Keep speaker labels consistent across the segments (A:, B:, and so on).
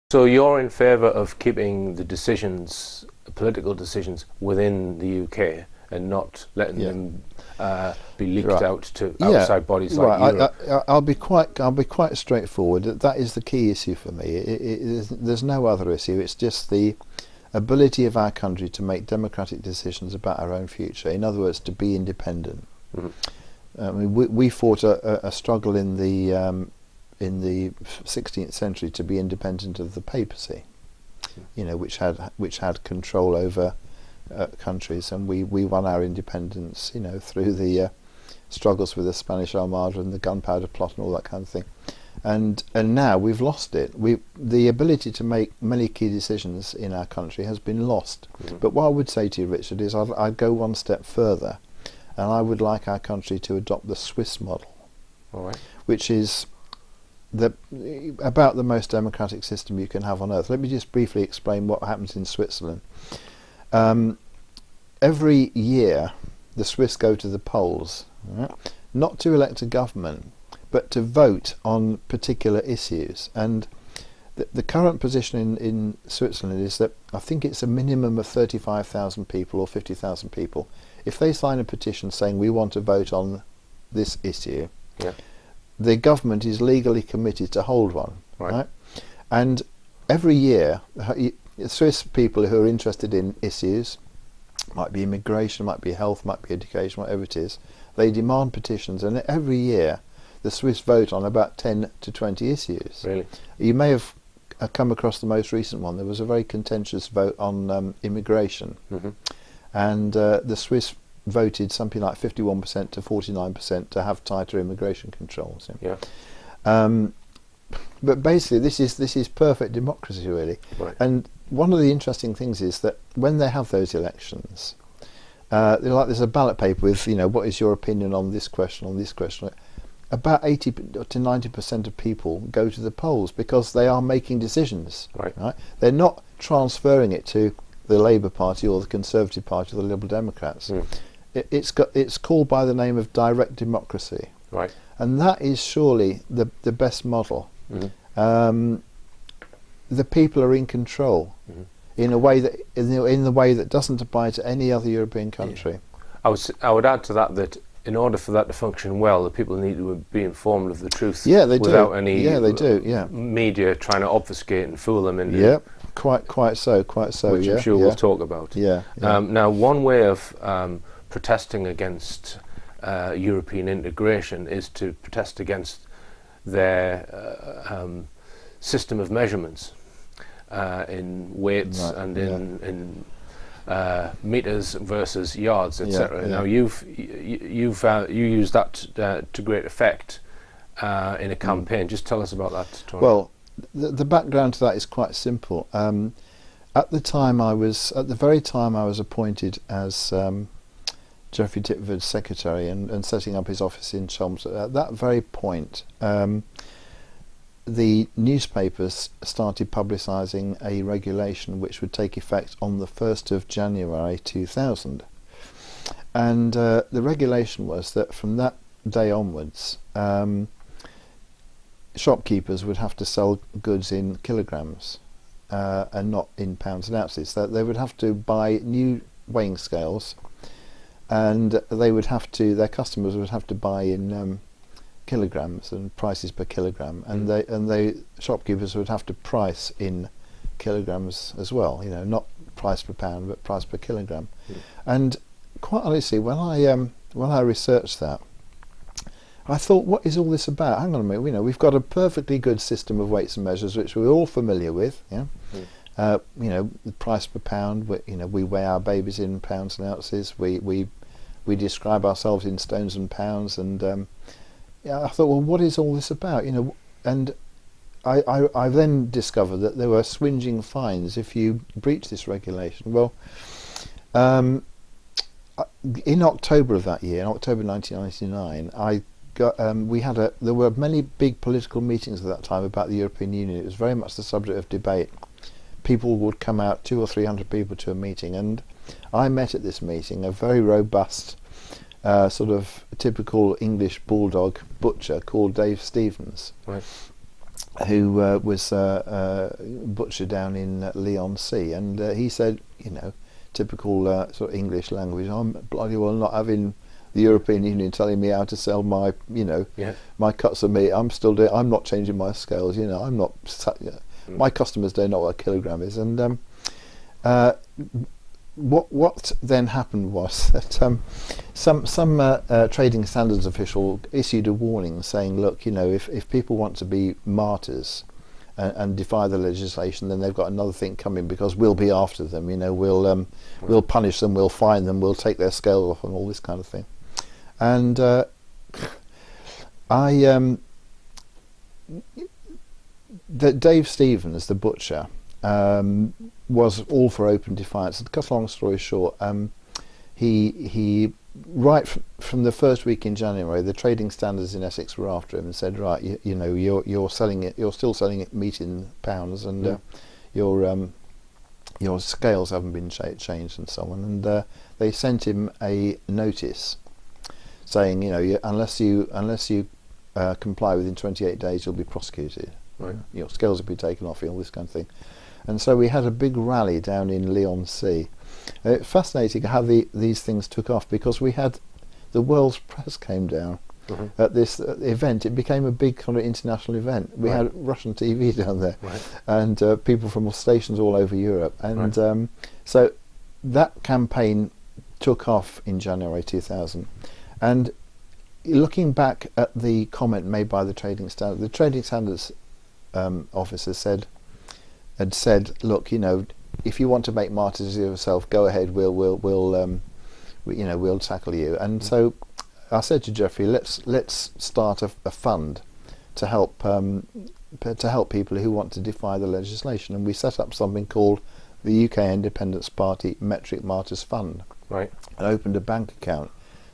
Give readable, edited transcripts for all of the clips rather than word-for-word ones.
A: So you're in favour of keeping the decisions, political decisions, within the UK and not letting them be leaked out to outside bodies like Europe?
B: I'll be quite straightforward. That is the key issue for me. There's no other issue. It's just the ability of our country to make democratic decisions about our own future. In other words, to be independent. Mm-hmm. I mean, we fought a struggle in the 16th century to be independent of the papacy, you know, which had control over countries, and we won our independence, you know, through the struggles with the Spanish Armada and the Gunpowder Plot and all that kind of thing. And now we've lost it. The ability to make many key decisions in our country has been lost. Mm-hmm. But what I would say to you, Richard, is I'd go one step further, and I would like our country to adopt the Swiss model,
A: all right,
B: which is about the most democratic system you can have on earth. Let me just briefly explain what happens in Switzerland. Every year the Swiss go to the polls, right, not to elect a government but to vote on particular issues, and the current position in Switzerland is that I think it's a minimum of 35,000 people or 50,000 people. If they sign a petition saying we want to vote on this issue, the government is legally committed to hold one, right? And every year, Swiss people who are interested in issues, might be immigration, might be health, might be education, whatever it is, they demand petitions, and every year the Swiss vote on about 10 to 20 issues.
A: Really?
B: You may have come across the most recent one. There was a very contentious vote on immigration, mm-hmm. and the Swiss voted something like 51% to 49% to have tighter immigration controls. But basically, this is perfect democracy, really. Right. And one of the interesting things is that when they have those elections, there's a ballot paper with, you know, what is your opinion on this question, on this question. About 80 to 90% of people go to the polls because they are making decisions. Right. They're not transferring it to the Labour Party or the Conservative Party or the Liberal Democrats. Mm. It's called by the name of direct democracy. Right. And that is surely the best model. Mm-hmm. The people are in control, mm-hmm. in a way that in the way that doesn't apply to any other European country.
A: Yeah. I would add to that in order for that to function well, the people need to be informed of the truth.
B: Yeah, they
A: without
B: do.
A: Any
B: they do. Yeah.
A: Media trying to obfuscate and fool them into.
B: Yeah, quite so.
A: Which I'm sure we'll talk about.
B: Yeah.
A: Now, one way of protesting against European integration is to protest against their system of measurements in weights and in meters versus yards, etc. Now you use that to great effect in a campaign. Just tell us about that, Tony.
B: Well, the background to that is quite simple. At the very time I was appointed as Geoffrey Titford's secretary and setting up his office in Chelmsford, at that very point, the newspapers started publicising a regulation which would take effect on the 1st of January 2000. And the regulation was that from that day onwards, shopkeepers would have to sell goods in kilograms and not in pounds and ounces. So they would have to buy new weighing scales, and their customers would have to buy in kilograms and prices per kilogram, and the shopkeepers would have to price in kilograms as well. You know, not price per pound, but price per kilogram. And quite honestly, when I researched that, I thought, what is all this about? Hang on a minute, you know, we've got a perfectly good system of weights and measures which we're all familiar with. You know, the price per pound. We weigh our babies in pounds and ounces. We describe ourselves in stones and pounds, and I thought, well, what is all this about? You know, and I then discovered that there were swingeing fines if you breach this regulation. Well, in October of that year, in October 1999, there were many big political meetings at that time about the European Union. It was very much the subject of debate. People would come out, 200 or 300 people to a meeting, and I met at this meeting a very robust, sort of typical English bulldog butcher called Dave Stevens. Right. who was a butcher down in Leon Sea, and he said, you know, typical sort of English language, I'm bloody well not having the European Union telling me how to sell my, you know, my cuts of meat. I'm not changing my scales, you know, I'm not, my customers don't know what a kilogram is. And what then happened was that some trading standards official issued a warning saying, look, you know, if people want to be martyrs and defy the legislation, then they've got another thing coming, because we'll be after them, you know, we'll punish them, we'll fine them, we'll take their scales off and all this kind of thing. And Dave Stevens, the butcher, was all for open defiance. To cut a long story short, he right from the first week in January, the trading standards in Essex were after him and said, right, you know, you're still selling it meat in pounds, and your scales haven't been changed and so on. And they sent him a notice saying, you know, unless you comply within 28 days, you'll be prosecuted. Right. Your scales will be taken off you, all this kind of thing. And so we had a big rally down in Leon Sea. It's fascinating how these things took off, because we had the world's press came down at this event. It became a big kind of international event. We had Russian TV down there, and people from stations all over Europe. And so that campaign took off in January 2000. And looking back at the comment made by the trading standards officer had said, look, you know, if you want to make martyrs of yourself, go ahead. We'll tackle you. And so I said to Geoffrey, let's start a fund to help people who want to defy the legislation. And we set up something called the UK Independence Party Metric Martyrs Fund. Right. And opened a bank account.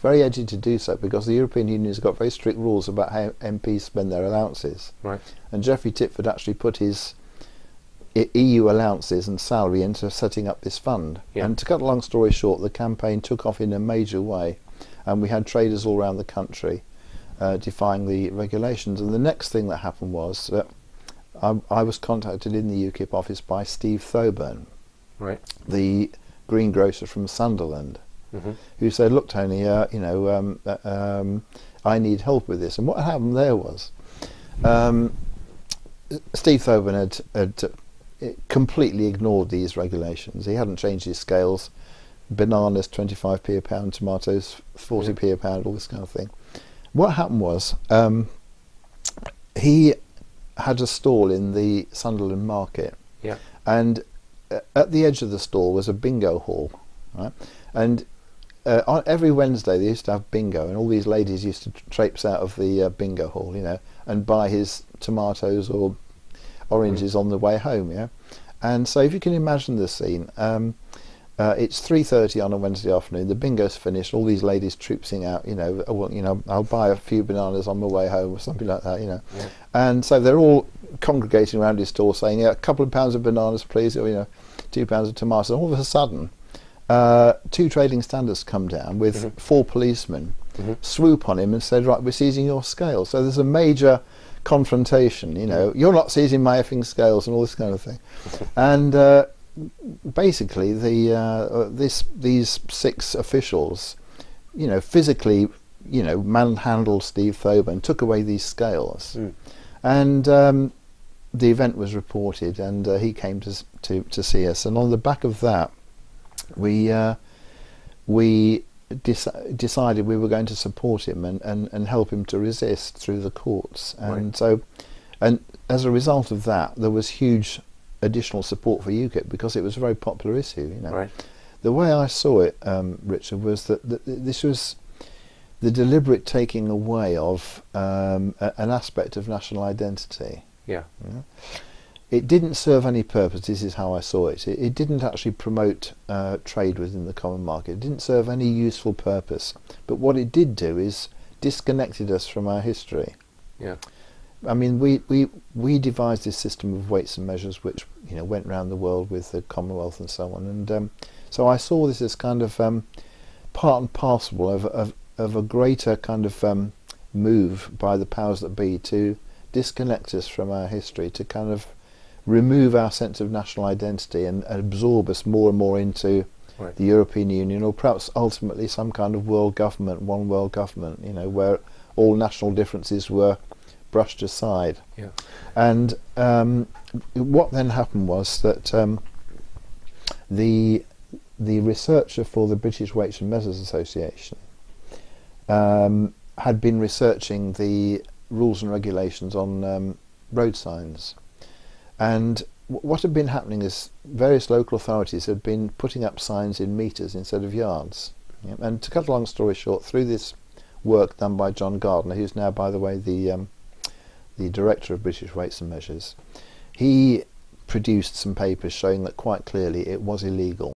B: Very edgy to do so, because the European Union has got very strict rules about how MPs spend their allowances. Right. And Geoffrey Titford actually put his EU allowances and salary into setting up this fund. And to cut a long story short, the campaign took off in a major way, and we had traders all around the country defying the regulations. And the next thing that happened was that I was contacted in the UKIP office by Steve Thoburn, the greengrocer from Sunderland, who said, look, Tony, you know, I need help with this. And what happened there was Steve Thoburn had completely ignored these regulations. He hadn't changed his scales. Bananas 25p a pound, tomatoes 40p a pound, all this kind of thing. What happened was he had a stall in the Sunderland market, and at the edge of the stall was a bingo hall, right? And on every Wednesday they used to have bingo, and all these ladies used to traipse out of the bingo hall, you know, and buy his tomatoes or oranges on the way home, And so if you can imagine the scene, it's 3:30 on a Wednesday afternoon, the bingo's finished, all these ladies troopsing out, you know, well, you know, I'll buy a few bananas on my way home or something like that, you know. And so they're all congregating around his store saying, a couple of pounds of bananas please, or, you know, 2 pounds of tomatoes. And all of a sudden, 2 trading standards come down with 4 policemen, swoop on him and said, right, we're seizing your scales. So there's a major confrontation, you know, you're not seizing my effing scales and all this kind of thing. And basically these 6 officials, you know, physically, you know, manhandled Steve Thoburn, took away these scales. And the event was reported, and he came to see us, and on the back of that we decided we were going to support him and help him to resist through the courts. And so, and as a result of that, there was huge additional support for UKIP, because it was a very popular issue, you know. The way I saw it, Richard, was that this was the deliberate taking away of an aspect of national identity. You know? It didn't serve any purpose. This is how I saw it. It didn't actually promote trade within the common market. It didn't serve any useful purpose. But what it did do is disconnected us from our history. I mean, we devised this system of weights and measures, which, you know, went around the world with the Commonwealth and so on. And so I saw this as kind of part and parcel of a greater kind of move by the powers that be to disconnect us from our history, to kind of remove our sense of national identity and absorb us more and more into the European Union, or perhaps ultimately some kind of world government, one world government, you know, where all national differences were brushed aside.
A: Yeah.
B: And what then happened was that the researcher for the British Weights and Measures Association had been researching the rules and regulations on road signs, and what had been happening is various local authorities had been putting up signs in metres instead of yards. Yeah. And to cut a long story short, through this work done by John Gardner, who's now, by the way, the director of British Weights and Measures, he produced some papers showing that quite clearly it was illegal.